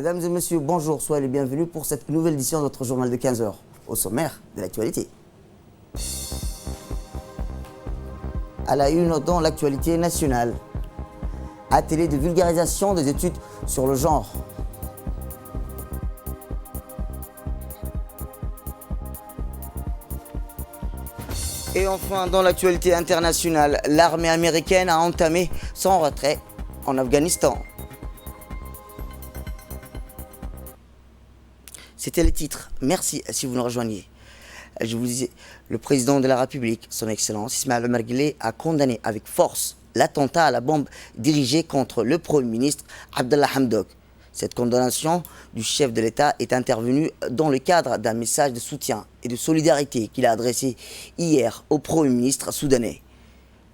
Mesdames et messieurs, bonjour, soyez les bienvenus pour cette nouvelle édition de notre journal de 15 heures. Au sommaire de l'actualité. À la une dans l'actualité nationale. Atelier de vulgarisation des études sur le genre. Et enfin, dans l'actualité internationale, l'armée américaine a entamé son retrait en Afghanistan. C'était le titre. Merci si vous nous rejoignez. Je vous disais, le président de la République, son Excellence Ismaël Omar Guelleh, a condamné avec force l'attentat à la bombe dirigé contre le Premier ministre Abdallah Hamdok. Cette condamnation du chef de l'État est intervenue dans le cadre d'un message de soutien et de solidarité qu'il a adressé hier au Premier ministre soudanais.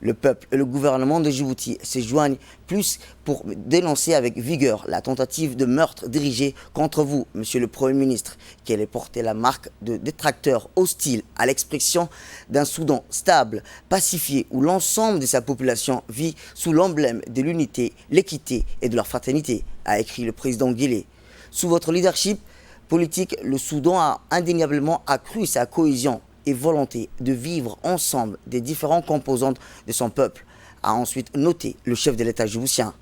Le peuple et le gouvernement de Djibouti se joignent plus pour dénoncer avec vigueur la tentative de meurtre dirigée contre vous, Monsieur le Premier ministre, qui allait porter la marque de détracteurs hostiles à l'expression d'un Soudan stable, pacifié, où l'ensemble de sa population vit sous l'emblème de l'unité, l'équité et de la fraternité, a écrit le président Guelleh. Sous votre leadership politique, le Soudan a indéniablement accru sa cohésion et volonté de vivre ensemble des différentes composantes de son peuple, a ensuite noté le chef de l'État djiboutien.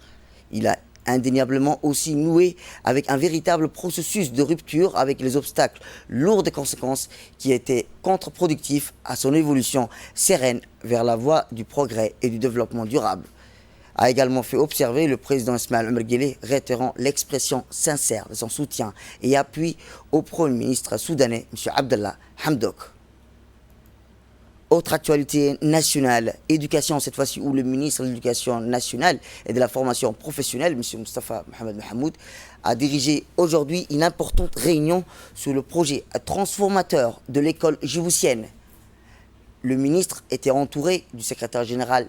Il a indéniablement aussi noué avec un véritable processus de rupture avec les obstacles lourds de conséquences qui étaient contre-productifs à son évolution sereine vers la voie du progrès et du développement durable. A également fait observer le président Ismaël Omar Guelleh, réitérant l'expression sincère de son soutien et appui au Premier ministre soudanais, M. Abdallah Hamdok. Autre actualité nationale, éducation cette fois-ci, où le ministre de l'Éducation nationale et de la formation professionnelle, M. Moustapha Mohamed Mahamoud, a dirigé aujourd'hui une importante réunion sur le projet transformateur de l'école djiboutienne. Le ministre était entouré du secrétaire général,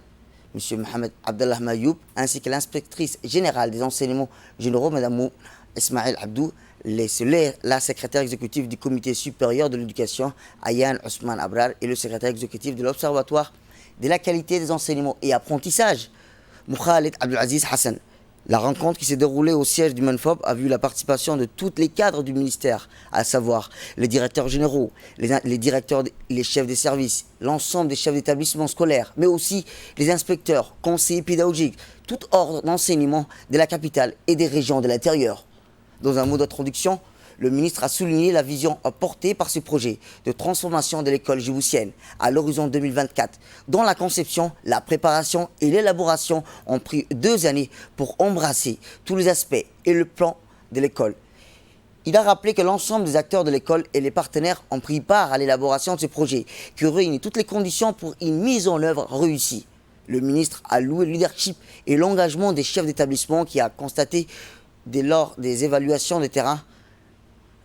M. Mohamed Abdallah Mayoub, ainsi que l'inspectrice générale des enseignements généraux, Mme Ismaël Abdou, la secrétaire exécutive du comité supérieur de l'éducation, Ayan Ousmane Abrar, et le secrétaire exécutif de l'Observatoire de la qualité des enseignements et apprentissages, Moukhaled Abdelaziz Hassan. La rencontre qui s'est déroulée au siège du Menfob a vu la participation de tous les cadres du ministère, à savoir les directeurs généraux, les directeurs, les chefs des services, l'ensemble des chefs d'établissement scolaire, mais aussi les inspecteurs, conseillers pédagogiques, tout ordre d'enseignement de la capitale et des régions de l'intérieur. Dans un mot d'introduction, le ministre a souligné la vision portée par ce projet de transformation de l'école djiboutienne à l'horizon 2024, dont la conception, la préparation et l'élaboration ont pris 2 années pour embrasser tous les aspects et le plan de l'école. Il a rappelé que l'ensemble des acteurs de l'école et les partenaires ont pris part à l'élaboration de ce projet, qui réunit toutes les conditions pour une mise en œuvre réussie. Le ministre a loué le leadership et l'engagement des chefs d'établissement qui a constaté dès lors des évaluations de terrain.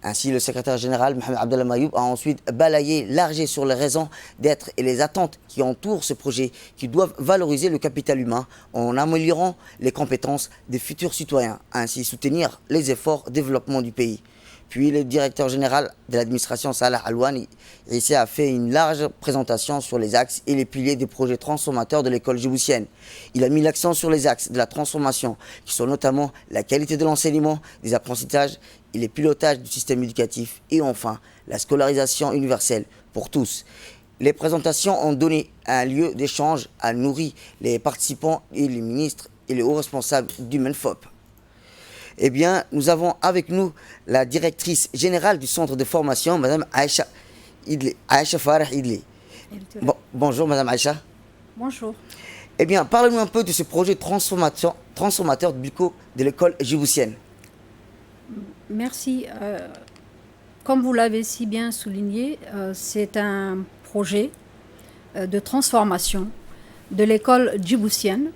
Ainsi, le secrétaire général, Mohamed Abdallah Mayoub, a ensuite balayé largé sur les raisons d'être et les attentes qui entourent ce projet, qui doivent valoriser le capital humain en améliorant les compétences des futurs citoyens, ainsi soutenir les efforts de développement du pays. Puis le directeur général de l'administration, Salah Alouane, ici a fait une large présentation sur les axes et les piliers des projets transformateurs de l'école djiboutienne. Il a mis l'accent sur les axes de la transformation, qui sont notamment la qualité de l'enseignement, des apprentissages et le pilotage du système éducatif, et enfin la scolarisation universelle pour tous. Les présentations ont donné un lieu d'échange, a nourri les participants et les ministres et les hauts responsables du MENFOP. Eh bien, nous avons avec nous la directrice générale du centre de formation, Mme Aïcha Farah Idli. Bonjour, Mme Aïcha. Bonjour. Eh bien, parlez-nous un peu de ce projet transformateur de l'école djiboutienne. Merci. Comme vous l'avez si bien souligné, c'est un projet de transformation de l'école djiboutienne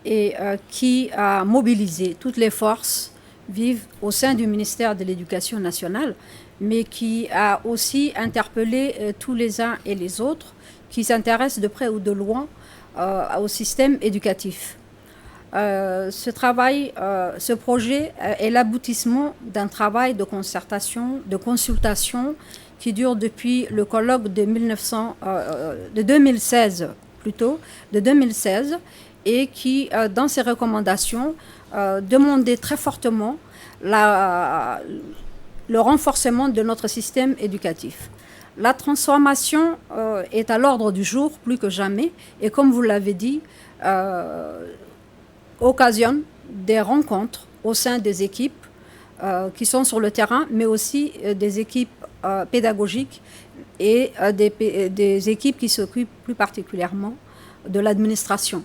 et qui a mobilisé toutes les forces vives au sein du ministère de l'Éducation nationale, mais qui a aussi interpellé tous les uns et les autres qui s'intéressent de près ou de loin au système éducatif. Ce projet est l'aboutissement d'un travail de concertation, de consultation qui dure depuis le colloque de 2016 et qui, dans ses recommandations, demandait très fortement le renforcement de notre système éducatif. La transformation est à l'ordre du jour plus que jamais et comme vous l'avez dit, occasionne des rencontres au sein des équipes qui sont sur le terrain, mais aussi des équipes pédagogiques et des équipes qui s'occupent plus particulièrement de l'administration.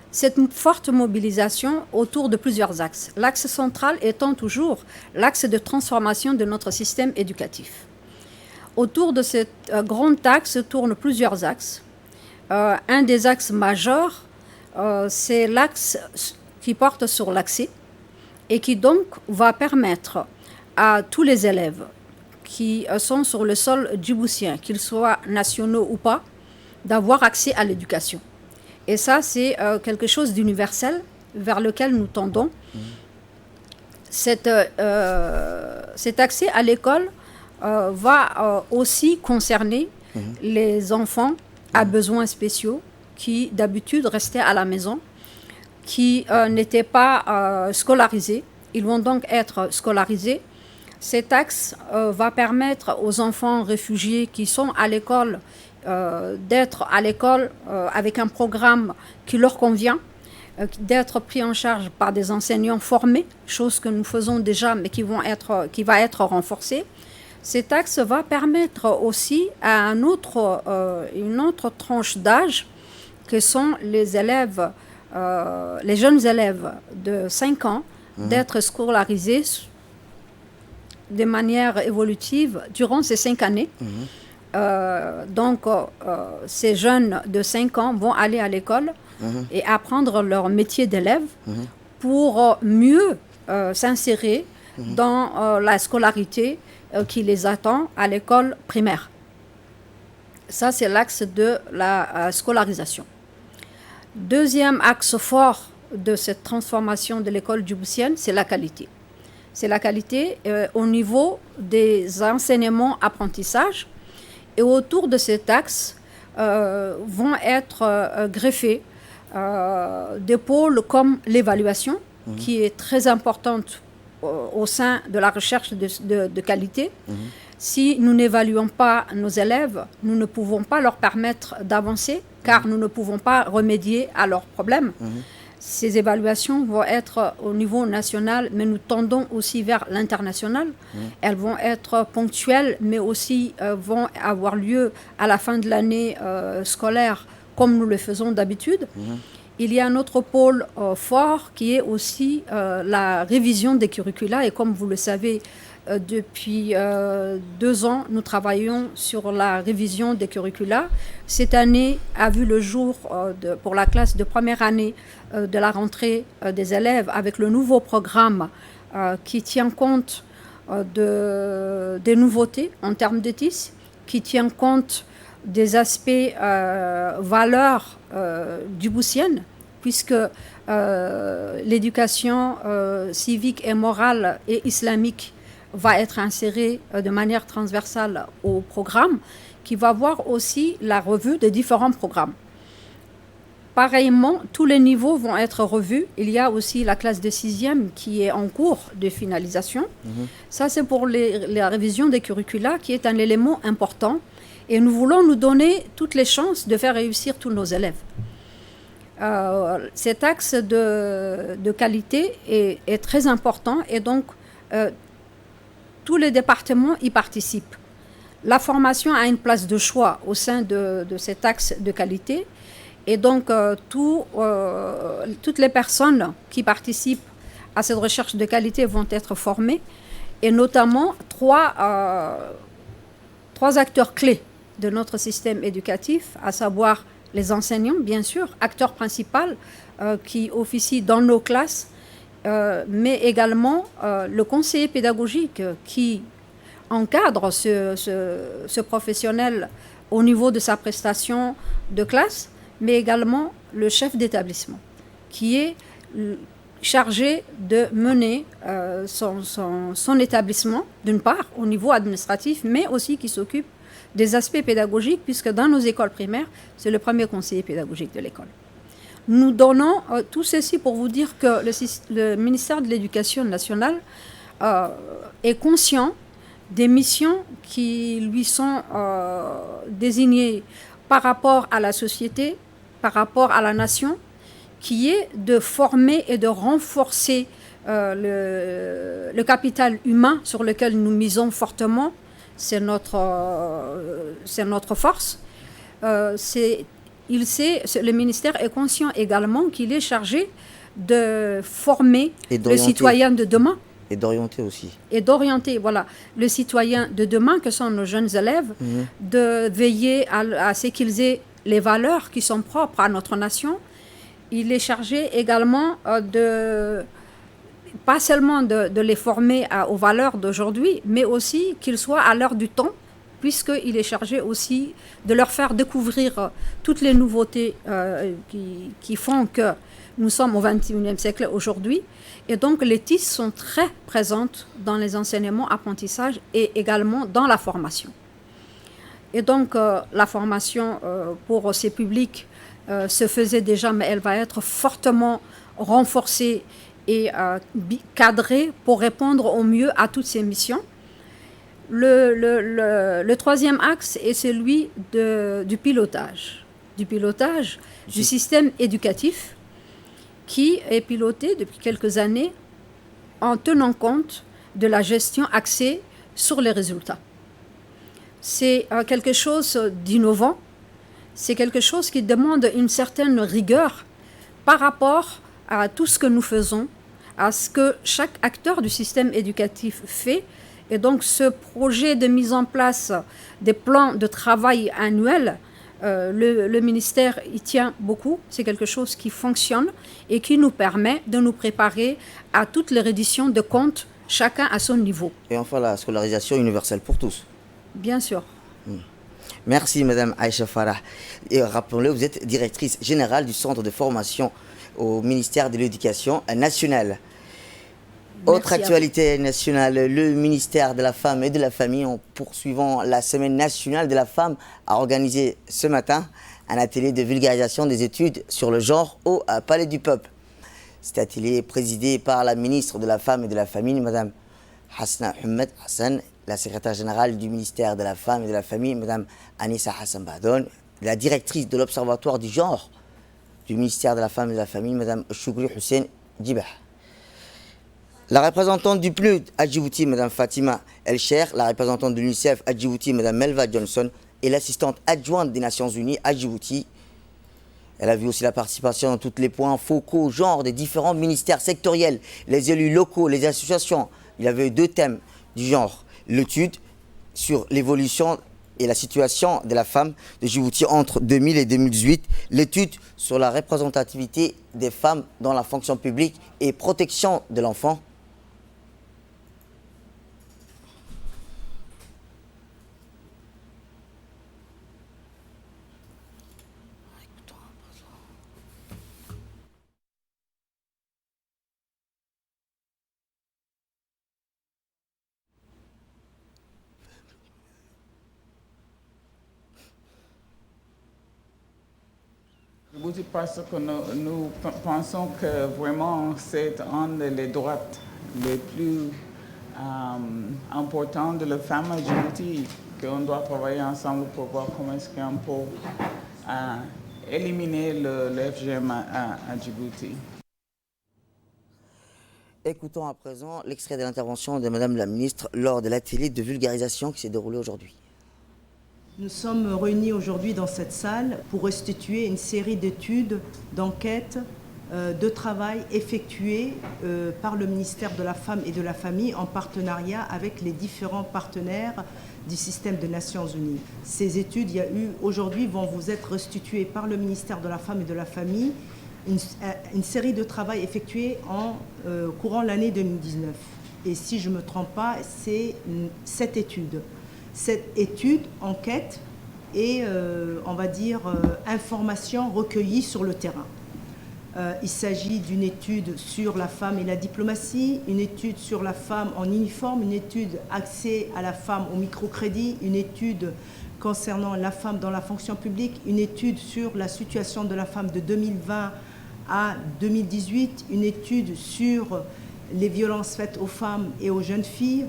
Cette forte mobilisation autour de plusieurs axes. L'axe central étant toujours l'axe de transformation de notre système éducatif. Autour de ce grand axe tournent plusieurs axes. Un des axes majeurs, c'est l'axe qui porte sur l'accès et qui donc va permettre à tous les élèves qui sont sur le sol djiboutien, qu'ils soient nationaux ou pas, d'avoir accès à l'éducation. Et ça, c'est quelque chose d'universel vers lequel nous tendons. Cet accès à l'école va aussi concerner les enfants à besoins spéciaux qui, d'habitude, restaient à la maison, qui n'étaient pas scolarisés. Ils vont donc être scolarisés. Cet axe va permettre aux enfants réfugiés qui sont à l'école d'être à l'école avec un programme qui leur convient, d'être pris en charge par des enseignants formés, chose que nous faisons déjà mais qui va être renforcée. Cet axe va permettre aussi à une autre tranche d'âge que sont les élèves, les jeunes élèves de 5 ans d'être scolarisés de manière évolutive durant ces 5 années. Donc, ces jeunes de 5 ans vont aller à l'école et apprendre leur métier d'élève pour mieux s'insérer dans la scolarité qui les attend à l'école primaire. Ça, c'est l'axe de la scolarisation. Deuxième axe fort de cette transformation de l'école djiboutienne, c'est la qualité. C'est la qualité au niveau des enseignements-apprentissages. Et autour de cet axe vont être greffés des pôles comme l'évaluation, qui est très importante au sein de la recherche de qualité. Si nous n'évaluons pas nos élèves, nous ne pouvons pas leur permettre d'avancer, car nous ne pouvons pas remédier à leurs problèmes. Ces évaluations vont être au niveau national, mais nous tendons aussi vers l'international. Elles vont être ponctuelles, mais aussi vont avoir lieu à la fin de l'année scolaire, comme nous le faisons d'habitude. Il y a un autre pôle fort qui est aussi la révision des curricula. Et comme vous le savez, depuis 2 ans, nous travaillons sur la révision des curricula. Cette année a vu le jour pour la classe de première année de la rentrée des élèves avec le nouveau programme qui tient compte des nouveautés en termes d'éthique, qui tient compte des aspects valeurs djiboutiennes, puisque l'éducation civique et morale et islamique va être insérée de manière transversale au programme, qui va voir aussi la revue des différents programmes. Pareillement, tous les niveaux vont être revus. Il y a aussi la classe de 6e qui est en cours de finalisation. Ça, c'est pour la révision des curricula, qui est un élément important. Et nous voulons nous donner toutes les chances de faire réussir tous nos élèves. Cet axe de qualité est très important et donc tous les départements y participent. La formation a une place de choix au sein de cet axe de qualité et donc toutes les personnes qui participent à cette recherche de qualité vont être formées et notamment trois acteurs clés de notre système éducatif, à savoir les enseignants, bien sûr, acteurs principaux qui officient dans nos classes, mais également le conseiller pédagogique qui encadre ce professionnel au niveau de sa prestation de classe, mais également le chef d'établissement qui est chargé de mener son établissement, d'une part, au niveau administratif, mais aussi qui s'occupe des aspects pédagogiques, puisque dans nos écoles primaires, c'est le premier conseiller pédagogique de l'école. Nous donnons tout ceci pour vous dire que le ministère de l'Éducation nationale est conscient des missions qui lui sont désignées par rapport à la société, par rapport à la nation, qui est de former et de renforcer le capital humain sur lequel nous misons fortement. C'est notre force. Le ministère est conscient également qu'il est chargé de former le citoyen de demain. Et d'orienter aussi. Et d'orienter, voilà, le citoyen de demain, que sont nos jeunes élèves, de veiller à ce qu'ils aient les valeurs qui sont propres à notre nation. Il est chargé également pas seulement de les former aux valeurs d'aujourd'hui, mais aussi qu'ils soient à l'heure du temps, puisqu'il est chargé aussi de leur faire découvrir toutes les nouveautés qui font que nous sommes au XXIe siècle aujourd'hui. Et donc, les TIS sont très présentes dans les enseignements, apprentissages et également dans la formation. Et donc, la formation pour ces publics se faisait déjà, mais elle va être fortement renforcée et cadrée pour répondre au mieux à toutes ces missions. Le troisième axe est celui du pilotage du système éducatif, qui est piloté depuis quelques années en tenant compte de la gestion axée sur les résultats. C'est quelque chose d'innovant, c'est quelque chose qui demande une certaine rigueur par rapport à tout ce que nous faisons, à ce que chaque acteur du système éducatif fait. Et donc ce projet de mise en place des plans de travail annuels, le ministère y tient beaucoup. C'est quelque chose qui fonctionne et qui nous permet de nous préparer à toutes les redditions de comptes, chacun à son niveau. Et enfin, la scolarisation universelle pour tous. Bien sûr. Merci, Madame Aïcha Farah. Et rappelons-le, vous êtes directrice générale du centre de formation au ministère de l'Éducation nationale. Autre actualité nationale, le ministère de la Femme et de la Famille, en poursuivant la Semaine nationale de la femme, a organisé ce matin un atelier de vulgarisation des études sur le genre au Palais du Peuple. Cet atelier est présidé par la ministre de la Femme et de la Famille, Madame Hasna Ahmed Hassan, la secrétaire générale du ministère de la Femme et de la Famille, Madame Anissa Hassan Badon, la directrice de l'Observatoire du genre du ministère de la Femme et de la Famille, Madame Chougri Hussein Djibah. La représentante du PNUD à Djibouti, Mme Fatima Elcher, la représentante de l'UNICEF à Djibouti, Mme Melva Johnson, et l'assistante adjointe des Nations Unies à Djibouti. Elle a vu aussi la participation dans tous les points focaux, genre des différents ministères sectoriels, les élus locaux, les associations. Il y avait 2 thèmes du genre. L'étude sur l'évolution et la situation de la femme de Djibouti entre 2000 et 2018, l'étude sur la représentativité des femmes dans la fonction publique et protection de l'enfant. Parce que nous pensons que vraiment c'est un des droits les plus importants de la femme à Djibouti, qu'on doit travailler ensemble pour voir comment est-ce qu'on peut éliminer le FGM à Djibouti. Écoutons à présent l'extrait de l'intervention de Madame la ministre lors de l'atelier de vulgarisation qui s'est déroulé aujourd'hui. Nous sommes réunis aujourd'hui dans cette salle pour restituer une série d'études, d'enquêtes, de travail effectuées par le ministère de la Femme et de la Famille en partenariat avec les différents partenaires du système des Nations Unies. Ces études, aujourd'hui, vont vous être restituées par le ministère de la Femme et de la Famille, une série de travail effectués courant l'année 2019. Et si je ne me trompe pas, c'est 7 études. Cette étude, enquête et, on va dire, information recueillie sur le terrain. Il s'agit d'une étude sur la femme et la diplomatie, une étude sur la femme en uniforme, une étude axée à la femme au microcrédit, une étude concernant la femme dans la fonction publique, une étude sur la situation de la femme de 2020 à 2018, une étude sur les violences faites aux femmes et aux jeunes filles,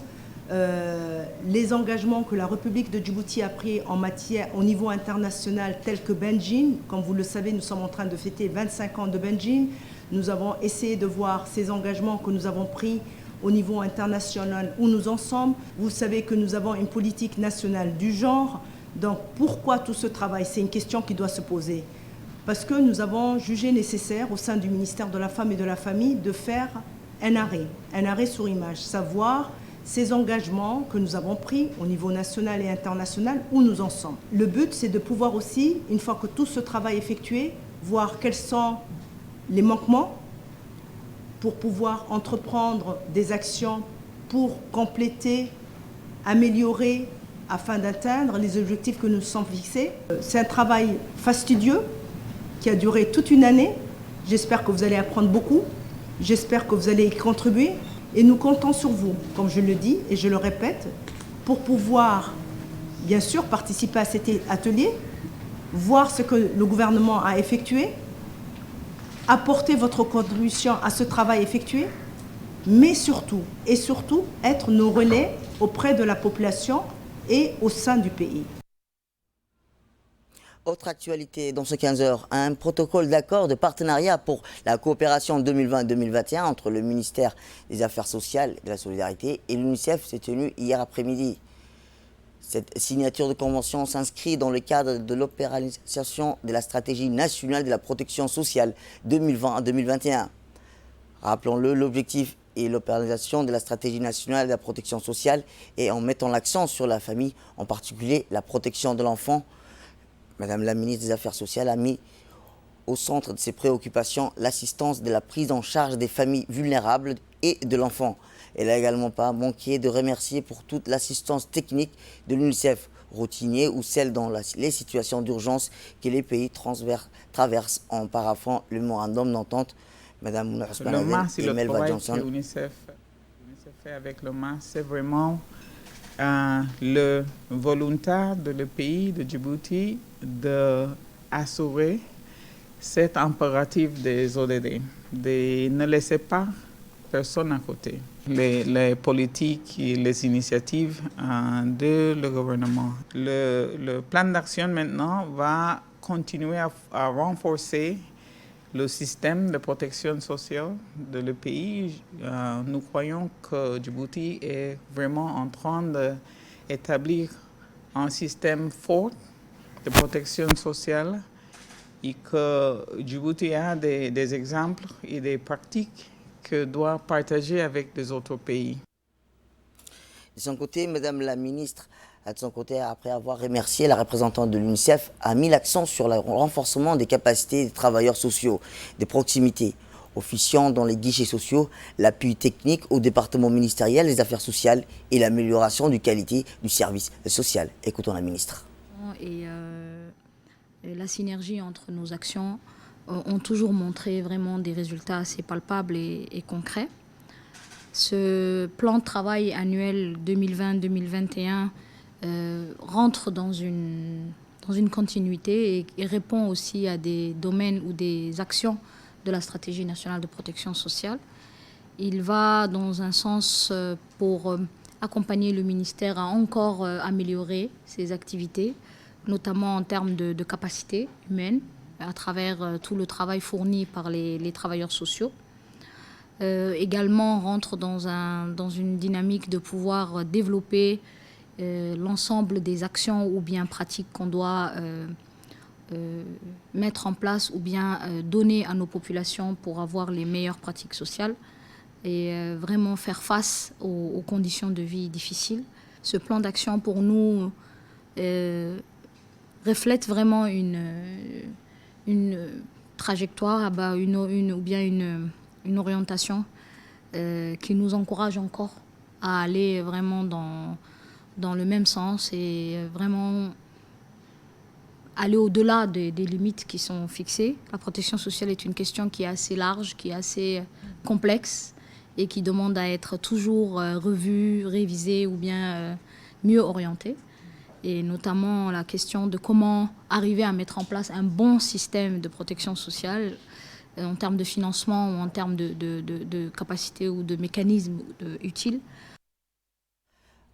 les engagements que la République de Djibouti a pris en matière au niveau international tels que Benjin. Comme vous le savez, nous sommes en train de fêter 25 ans de Benjin. Nous avons essayé de voir ces engagements que nous avons pris au niveau international où nous en sommes. Vous savez que nous avons une politique nationale du genre. Donc pourquoi tout ce travail? C'est une question qui doit se poser. Parce que nous avons jugé nécessaire au sein du ministère de la Femme et de la Famille de faire un arrêt sur image, savoir ces engagements que nous avons pris au niveau national et international, où nous en sommes. Le but, c'est de pouvoir aussi, une fois que tout ce travail est effectué, voir quels sont les manquements pour pouvoir entreprendre des actions pour compléter, améliorer, afin d'atteindre les objectifs que nous nous sommes fixés. C'est un travail fastidieux qui a duré toute une année. J'espère que vous allez apprendre beaucoup. J'espère que vous allez y contribuer. Et nous comptons sur vous, comme je le dis et je le répète, pour pouvoir, bien sûr, participer à cet atelier, voir ce que le gouvernement a effectué, apporter votre contribution à ce travail effectué, mais surtout, et surtout, être nos relais auprès de la population et au sein du pays. Autre actualité dans ce 15h, un protocole d'accord de partenariat pour la coopération 2020-2021 entre le ministère des Affaires sociales et de la Solidarité et l'UNICEF s'est tenu hier après-midi. Cette signature de convention s'inscrit dans le cadre de l'opéralisation de la stratégie nationale de la protection sociale 2020-2021. Rappelons-le, l'objectif est l'opéralisation de la stratégie nationale de la protection sociale et en mettant l'accent sur la famille, en particulier la protection de l'enfant. Madame la ministre des Affaires sociales a mis au centre de ses préoccupations l'assistance de la prise en charge des familles vulnérables et de l'enfant. Elle n'a également pas manqué de remercier pour toute l'assistance technique de l'UNICEF, routinier ou celle dans les situations d'urgence que les pays traversent en paraphant le mémorandum d'entente. Madame Mouna Ousmane Aden et Melba Johnson. L'UNICEF fait avec le MAS, c'est vraiment le volontaire de le pays de Djibouti d'assurer cet impératif des ODD, de ne laisser pas personne à côté. Les politiques et les initiatives de le gouvernement. Le plan d'action maintenant va continuer à renforcer le système de protection sociale de le pays. Nous croyons que Djibouti est vraiment en train d'établir un système fort de protection sociale et que Djibouti a des exemples et des pratiques que doit partager avec les autres pays. De son côté, Madame la ministre, de son côté, après avoir remercié la représentante de l'UNICEF, a mis l'accent sur le renforcement des capacités des travailleurs sociaux, des proximités, officiant dans les guichets sociaux, l'appui technique au département ministériel des Affaires sociales et l'amélioration de qualité du service social. Écoutons la ministre. Et la synergie entre nos actions ont toujours montré vraiment des résultats assez palpables et concrets. Ce plan de travail annuel 2020-2021 rentre dans une continuité et répond aussi à des domaines ou des actions de la stratégie nationale de protection sociale. Il va dans un sens pour accompagner le ministère à encore améliorer ses activités, notamment en termes de capacité humaine, à travers tout le travail fourni par les travailleurs sociaux. Également rentre dans une dynamique de pouvoir développer l'ensemble des actions ou bien pratiques qu'on doit mettre en place ou bien donner à nos populations pour avoir les meilleures pratiques sociales et vraiment faire face aux conditions de vie difficiles. Ce plan d'action pour nous reflète vraiment une trajectoire, ou bien une orientation qui nous encourage encore à aller vraiment dans le même sens et vraiment aller au-delà des limites qui sont fixées. La protection sociale est une question qui est assez large, qui est assez complexe et qui demande à être toujours revue, révisée ou bien mieux orientée. Et notamment la question de comment arriver à mettre en place un bon système de protection sociale en termes de financement ou en termes de capacité ou de mécanismes utiles.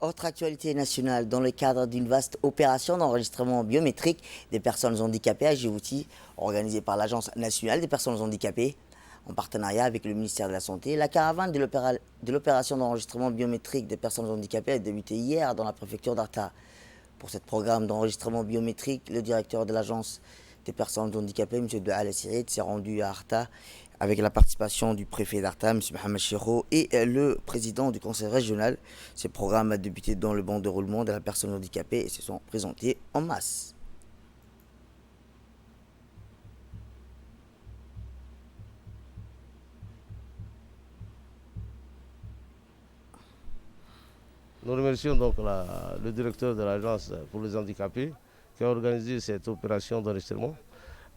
Autre actualité nationale, dans le cadre d'une vaste opération d'enregistrement biométrique des personnes handicapées à Djibouti, organisée par l'Agence nationale des personnes handicapées, en partenariat avec le ministère de la Santé, la caravane de l'opération d'enregistrement biométrique des personnes handicapées a débuté hier dans la préfecture d'Arta. Pour ce programme d'enregistrement biométrique, le directeur de l'Agence des personnes handicapées, M. Doual Sirid, s'est rendu à Arta avec la participation du préfet d'Arta, M. Mohamed Chiro, et le président du conseil régional. Ce programme a débuté dans le banc de roulement de la personne handicapée et se sont présentés en masse. Nous remercions donc le directeur de l'Agence pour les handicapés qui a organisé cette opération d'enregistrement,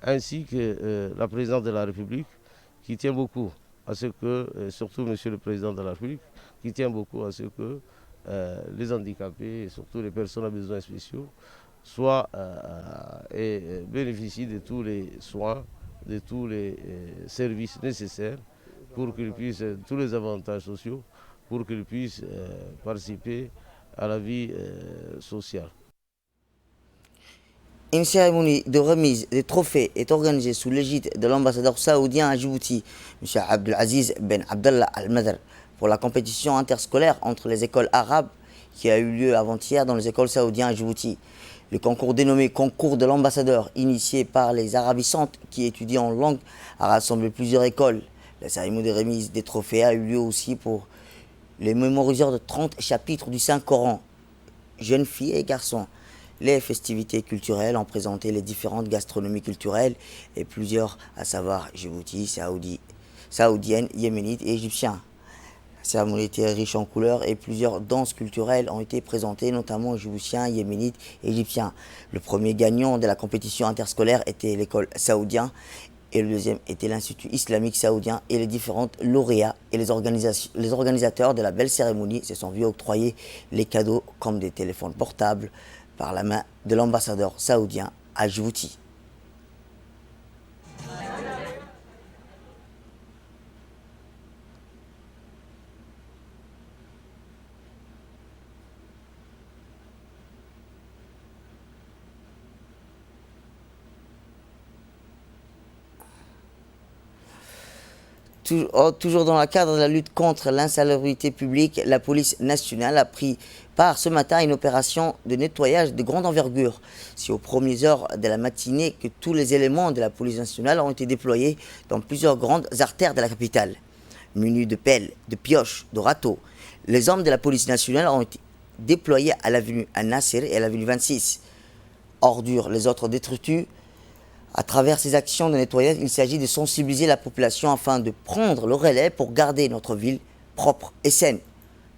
ainsi que la présidente de la République qui tient beaucoup à ce que, surtout Monsieur le Président de la République, qui tient beaucoup à ce que les handicapés et surtout les personnes à besoins spéciaux soient et bénéficient de tous les soins, de tous les services nécessaires pour qu'ils puissent, tous les avantages sociaux, pour qu'ils puissent participer à la vie sociale. Une cérémonie de remise des trophées est organisée sous l'égide de l'ambassadeur saoudien à Djibouti, M. Abdelaziz Ben Abdallah Al-Madr, pour la compétition interscolaire entre les écoles arabes qui a eu lieu avant-hier dans les écoles saoudiennes à Djibouti. Le concours dénommé Concours de l'ambassadeur, initié par les arabissantes qui étudient en langue, a rassemblé plusieurs écoles. La cérémonie de remise des trophées a eu lieu aussi pour les mémoriseurs de 30 chapitres du Saint-Coran, jeunes filles et garçons. Les festivités culturelles ont présenté les différentes gastronomies culturelles et plusieurs, à savoir Djibouti, saoudienne, yéménite et égyptien. La cérémonie était riche en couleurs et plusieurs danses culturelles ont été présentées, notamment djiboutiens, yéménites et égyptiens. Le premier gagnant de la compétition interscolaire était l'école saoudienne et le deuxième était l'Institut islamique saoudien, et les différentes lauréats et les organisateurs de la belle cérémonie se sont vus octroyer les cadeaux comme des téléphones portables par la main de l'ambassadeur saoudien à Djibouti. Toujours dans le cadre de la lutte contre l'insalubrité publique, la police nationale a pris part ce matin à une opération de nettoyage de grande envergure. C'est aux premières heures de la matinée que tous les éléments de la police nationale ont été déployés dans plusieurs grandes artères de la capitale. Munis de pelles, de pioches, de râteaux, les hommes de la police nationale ont été déployés à l'avenue An-Nasser et à l'avenue 26. Ordures, les autres détritus. À travers ces actions de nettoyage, il s'agit de sensibiliser la population afin de prendre le relais pour garder notre ville propre et saine.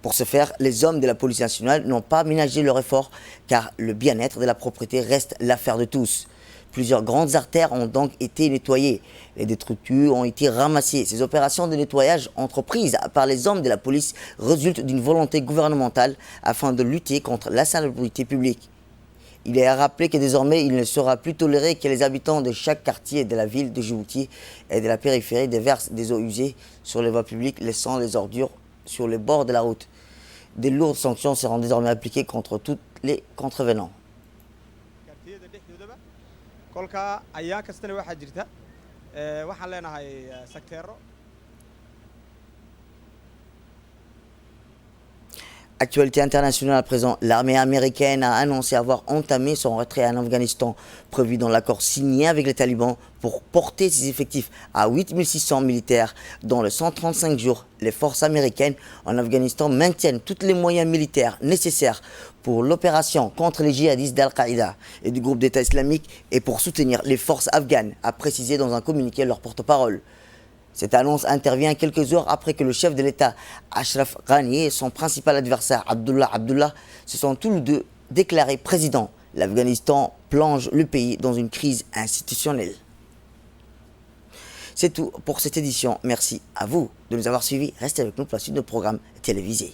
Pour ce faire, les hommes de la police nationale n'ont pas ménagé leur effort car le bien-être de la propriété reste l'affaire de tous. Plusieurs grandes artères ont donc été nettoyées. Les détritus ont été ramassés. Ces opérations de nettoyage entreprises par les hommes de la police résultent d'une volonté gouvernementale afin de lutter contre l'insalubrité publique. Il est à rappeler que désormais, il ne sera plus toléré que les habitants de chaque quartier de la ville de Djibouti et de la périphérie déversent des eaux usées sur les voies publiques, laissant les ordures sur les bords de la route. Des lourdes sanctions seront désormais appliquées contre tous les contrevenants. Actualité internationale à présent, l'armée américaine a annoncé avoir entamé son retrait en Afghanistan, prévu dans l'accord signé avec les talibans pour porter ses effectifs à 8600 militaires. Dans les 135 jours, les forces américaines en Afghanistan maintiennent tous les moyens militaires nécessaires pour l'opération contre les djihadistes d'Al-Qaïda et du groupe d'État islamique et pour soutenir les forces afghanes, a précisé dans un communiqué leur porte-parole. Cette annonce intervient quelques heures après que le chef de l'État, Ashraf Ghani, et son principal adversaire, Abdullah, se sont tous les deux déclarés présidents. L'Afghanistan plonge le pays dans une crise institutionnelle. C'est tout pour cette édition. Merci à vous de nous avoir suivis. Restez avec nous pour la suite de programmes télévisés.